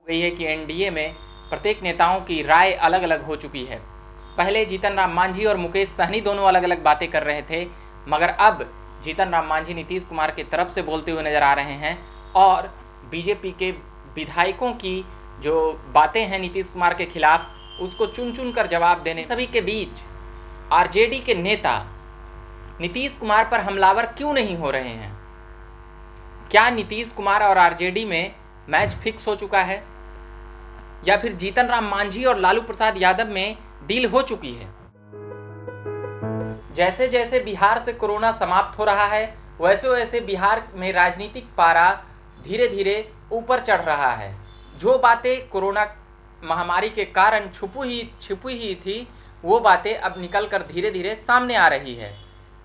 गई है कि एनडीए में प्रत्येक नेताओं की राय अलग अलग हो चुकी है। पहले जीतन राम मांझी और मुकेश सहनी दोनों अलग अलग बातें कर रहे थे, मगर अब जीतन राम मांझी नीतीश कुमार की तरफ से बोलते हुए नजर आ रहे हैं और बीजेपी के विधायकों की जो बातें हैं नीतीश कुमार के खिलाफ उसको चुन चुन कर जवाब देने। सभी के बीच आरजेडी के नेता नीतीश कुमार पर हमलावर क्यों नहीं हो रहे हैं? क्या नीतीश कुमार और आरजेडी में मैच फिक्स हो चुका है या फिर जीतन राम मांझी और लालू प्रसाद यादव में डील हो चुकी है? जैसे जैसे बिहार से कोरोना समाप्त हो रहा है वैसे वैसे बिहार में राजनीतिक पारा धीरे धीरे ऊपर चढ़ रहा है। जो बातें कोरोना महामारी के कारण छुपी ही थी वो बातें अब निकल कर धीरे धीरे सामने आ रही है।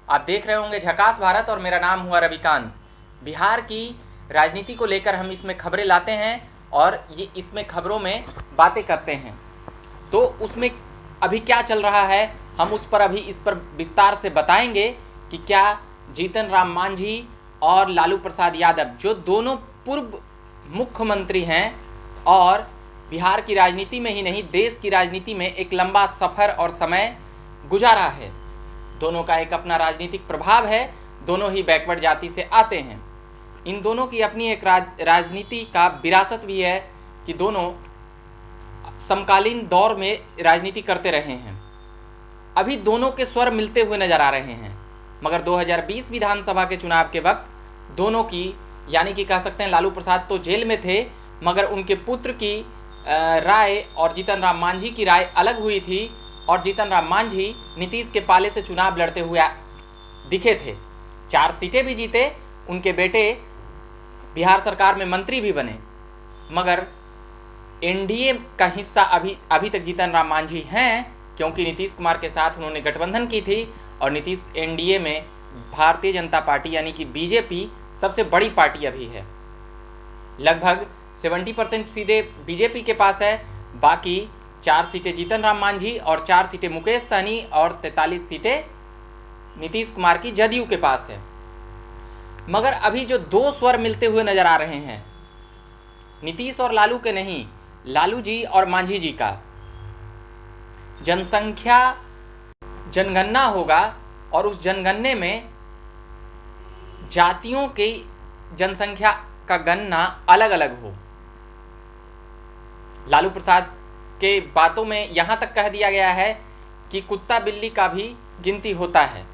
आप देख रहे होंगे झकास भारत और मेरा नाम हुआ रविकांत। बिहार की राजनीति को लेकर हम इसमें खबरें लाते हैं और ये इसमें खबरों में बातें करते हैं। तो उसमें अभी क्या चल रहा है हम इस पर विस्तार से बताएंगे कि क्या जीतन राम मांझी और लालू प्रसाद यादव जो दोनों पूर्व मुख्यमंत्री हैं और बिहार की राजनीति में ही नहीं देश की राजनीति में एक लंबा सफ़र और समय गुजारा है, दोनों का एक अपना राजनीतिक प्रभाव है, दोनों ही बैकवर्ड जाति से आते हैं। इन दोनों की अपनी एक राजनीति का विरासत भी है कि दोनों समकालीन दौर में राजनीति करते रहे हैं। अभी दोनों के स्वर मिलते हुए नजर आ रहे हैं, मगर 2020 विधानसभा के चुनाव के वक्त दोनों की यानी कि कह सकते हैं लालू प्रसाद तो जेल में थे, मगर उनके पुत्र की राय और जीतन राम मांझी की राय अलग हुई थी और जीतन राम मांझी नीतीश के पाले से चुनाव लड़ते हुए दिखे थे। 4 सीटें भी जीते, उनके बेटे बिहार सरकार में मंत्री भी बने, मगर एनडीए का हिस्सा अभी तक जीतन राम मांझी हैं क्योंकि नीतीश कुमार के साथ उन्होंने गठबंधन की थी और नीतीश एनडीए में भारतीय जनता पार्टी यानी कि बीजेपी सबसे बड़ी पार्टी अभी है। लगभग 70% सीटें बीजेपी के पास है, बाकी 4 सीटें जीतन राम मांझी और 4 सीटें मुकेश सहनी और 43 सीटें नीतीश कुमार की जदयू के पास है। मगर अभी जो 2 स्वर मिलते हुए नजर आ रहे हैं नीतीश और लालू के नहीं, लालू जी और मांझी जी का। जनसंख्या जनगणना होगा और उस जनगणने में जातियों की जनसंख्या का गणना अलग अलग हो। लालू प्रसाद के बातों में यहाँ तक कह दिया गया है कि कुत्ता बिल्ली का भी गिनती होता है।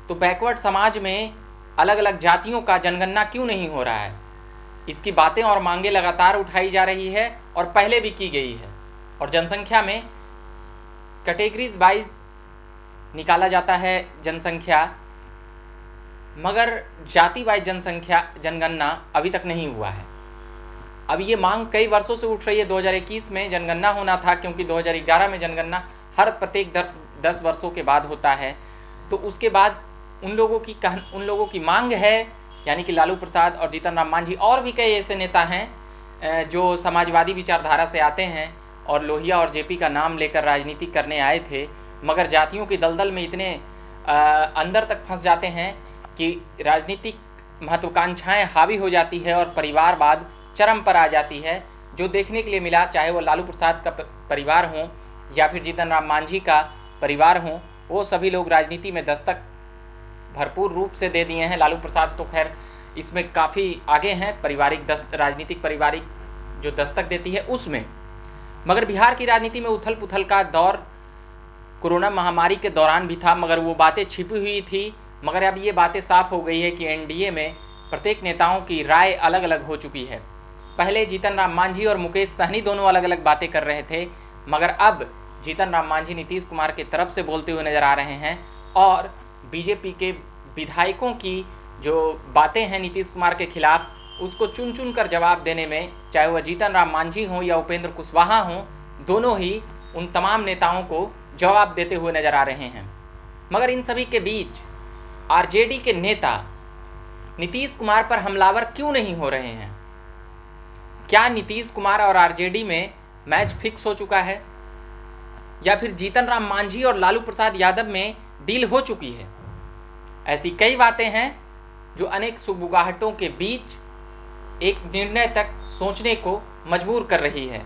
तो बैकवर्ड समाज में अलग अलग जातियों का जनगणना क्यों नहीं हो रहा है? इसकी बातें और मांगे लगातार उठाई जा रही है और पहले भी की गई है। और जनसंख्या में कैटेगरीज वाइज निकाला जाता है जनसंख्या, मगर जाति वाइज जनगणना अभी तक नहीं हुआ है। अब ये मांग कई वर्षों से उठ रही है। 2021 में जनगणना होना था क्योंकि 2011 में जनगणना हर प्रत्येक 10 वर्षों के बाद होता है। तो उसके बाद उन लोगों की मांग है, यानी कि लालू प्रसाद और जीतन राम मांझी और भी कई ऐसे नेता हैं जो समाजवादी विचारधारा से आते हैं और लोहिया और जेपी का नाम लेकर राजनीति करने आए थे, मगर जातियों की दलदल में इतने अंदर तक फंस जाते हैं कि राजनीतिक महत्वाकांक्षाएं हावी हो जाती है और परिवारवाद चरम पर आ जाती है। जो देखने के लिए मिला, चाहे वो लालू प्रसाद का परिवार हो या फिर जीतन राम मांझी का परिवार हो, वो सभी लोग राजनीति में दस्तक भरपूर रूप से दे दिए हैं। लालू प्रसाद तो खैर इसमें काफ़ी आगे हैं, राजनीतिक पारिवारिक जो दस्तक देती है उसमें। मगर बिहार की राजनीति में उथल पुथल का दौर कोरोना महामारी के दौरान भी था, मगर वो बातें छिपी हुई थी। मगर अब ये बातें साफ हो गई है कि एनडीए में प्रत्येक नेताओं की राय अलग अलग हो चुकी है। पहले जीतन राम मांझी और मुकेश सहनी दोनों अलग अलग बातें कर रहे थे, मगर अब जीतन राम मांझी नीतीश कुमार की तरफ से बोलते हुए नजर आ रहे हैं और बीजेपी के विधायकों की जो बातें हैं नीतीश कुमार के खिलाफ उसको चुन चुन कर जवाब देने में, चाहे वह जीतन राम मांझी हों या उपेंद्र कुशवाहा हों, दोनों ही उन तमाम नेताओं को जवाब देते हुए नजर आ रहे हैं। मगर इन सभी के बीच आरजेडी के नेता नीतीश कुमार पर हमलावर क्यों नहीं हो रहे हैं? क्या नीतीश कुमार और आरजेडी में मैच फिक्स हो चुका है या फिर जीतन राम मांझी और लालू प्रसाद यादव में डील हो चुकी है? ऐसी कई बातें हैं जो अनेक सुगबुगाहटों के बीच एक निर्णय तक सोचने को मजबूर कर रही है।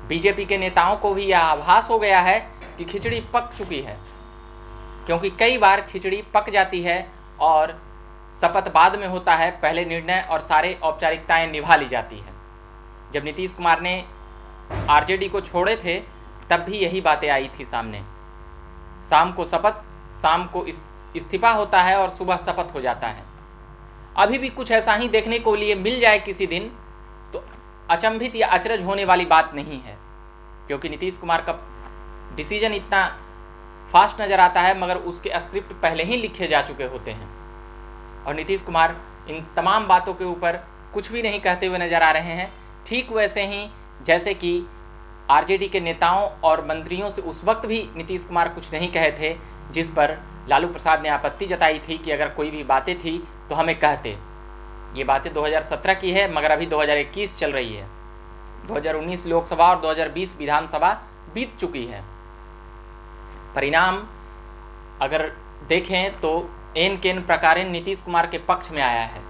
बीजेपी के नेताओं को भी यह आभास हो गया है कि खिचड़ी पक चुकी है, क्योंकि कई बार खिचड़ी पक जाती है और शपथ बाद में होता है, पहले निर्णय और सारे औपचारिकताएं निभा ली जाती है। जब नीतीश कुमार ने आरजेडी को छोड़े थे तब भी यही बातें आई थी सामने। शाम को शपथ, शाम को इस्तीफा होता है और सुबह शपथ हो जाता है। अभी भी कुछ ऐसा ही देखने को लिए मिल जाए किसी दिन तो अचंभित या अचरज होने वाली बात नहीं है, क्योंकि नीतीश कुमार का डिसीजन इतना फास्ट नज़र आता है, मगर उसके स्क्रिप्ट पहले ही लिखे जा चुके होते हैं और नीतीश कुमार इन तमाम बातों के ऊपर कुछ भी नहीं कहते हुए नज़र आ रहे हैं। ठीक वैसे ही जैसे कि आरजेडी के नेताओं और मंत्रियों से उस वक्त भी नीतीश कुमार कुछ नहीं कहे थे, जिस पर लालू प्रसाद ने आपत्ति जताई थी कि अगर कोई भी बातें थी तो हमें कहते। ये बातें 2017 की है, मगर अभी 2021 चल रही है। 2019 लोकसभा और 2020 विधानसभा बीत चुकी है। परिणाम अगर देखें तो एन केन प्रकारेण नीतीश कुमार के पक्ष में आया है,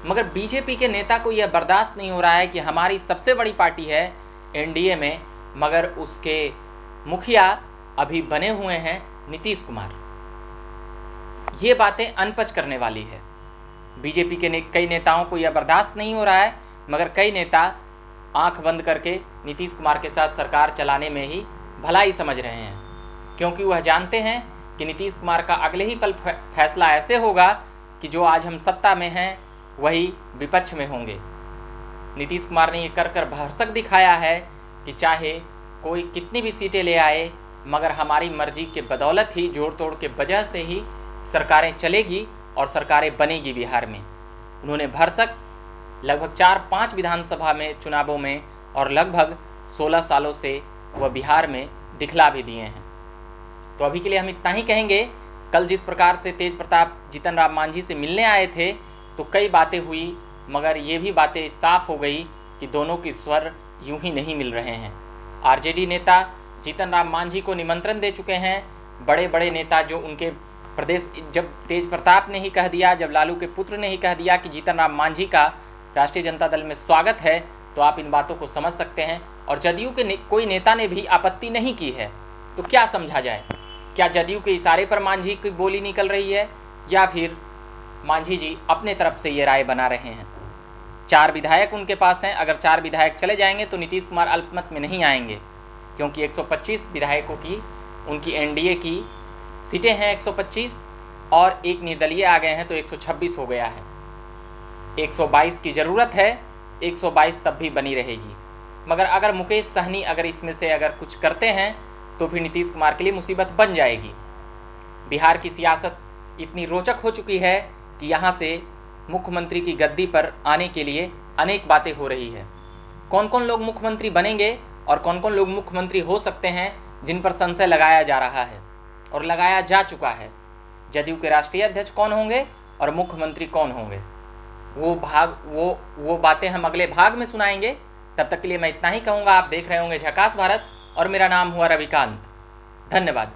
मगर बीजेपी के नेता को यह बर्दाश्त नहीं हो रहा है कि हमारी सबसे बड़ी पार्टी है एनडीए में, मगर उसके मुखिया अभी बने हुए हैं नीतीश कुमार। ये बातें अनपच करने वाली है। बीजेपी के कई नेताओं को यह बर्दाश्त नहीं हो रहा है, मगर कई नेता आंख बंद करके नीतीश कुमार के साथ सरकार चलाने में ही भलाई समझ रहे हैं, क्योंकि वह जानते हैं कि नीतीश कुमार का अगले ही पल फैसला ऐसे होगा कि जो आज हम सत्ता में हैं वही विपक्ष में होंगे। नीतीश कुमार ने ये कर कर भरसक दिखाया है कि चाहे कोई कितनी भी सीटें ले आए, मगर हमारी मर्जी के बदौलत ही, जोड़ तोड़ के वजह से ही सरकारें चलेगी और सरकारें बनेगी बिहार में। उन्होंने भरसक लगभग 4-5 विधानसभा में चुनावों में और लगभग 16 सालों से वह बिहार में दिखला भी दिए हैं। तो अभी के लिए हम इतना ही कहेंगे। कल जिस प्रकार से तेज प्रताप जीतन राम मांझी से मिलने आए थे तो कई बातें हुई, मगर ये भी बातें साफ हो गई कि दोनों के स्वर यूं ही नहीं मिल रहे हैं। आरजेडी नेता जीतन राम मांझी को निमंत्रण दे चुके हैं। बड़े बड़े नेता जो उनके प्रदेश, जब तेज प्रताप ने ही कह दिया, जब लालू के पुत्र ने ही कह दिया कि जीतन राम मांझी का राष्ट्रीय जनता दल में स्वागत है, तो आप इन बातों को समझ सकते हैं। और जदयू के कोई नेता ने भी आपत्ति नहीं की है, तो क्या समझा जाए? क्या जदयू के इशारे पर मांझी की बोली निकल रही है, या फिर मांझी जी अपने तरफ से ये राय बना रहे हैं? 4 विधायक उनके पास हैं। अगर 4 विधायक चले जाएंगे तो नीतीश कुमार अल्पमत में नहीं आएंगे, क्योंकि 125 विधायकों की उनकी एनडीए की सीटें हैं 125, और एक निर्दलीय आ गए हैं तो 126 हो गया है। 122 की ज़रूरत है, 122 तब भी बनी रहेगी। मगर अगर मुकेश सहनी अगर इसमें से अगर कुछ करते हैं तो फिर नीतीश कुमार के लिए मुसीबत बन जाएगी। बिहार की सियासत इतनी रोचक हो चुकी है कि यहाँ से मुख्यमंत्री की गद्दी पर आने के लिए अनेक बातें हो रही है। कौन कौन लोग मुख्यमंत्री बनेंगे और कौन कौन लोग मुख्यमंत्री हो सकते हैं, जिन पर संशय लगाया जा रहा है और लगाया जा चुका है। जदयू के राष्ट्रीय अध्यक्ष कौन होंगे और मुख्यमंत्री कौन होंगे, वो बातें हम अगले भाग में सुनाएंगे। तब तक के लिए मैं इतना ही कहूँगा। आप देख रहे होंगे झकास भारत और मेरा नाम हुआ रविकांत। धन्यवाद।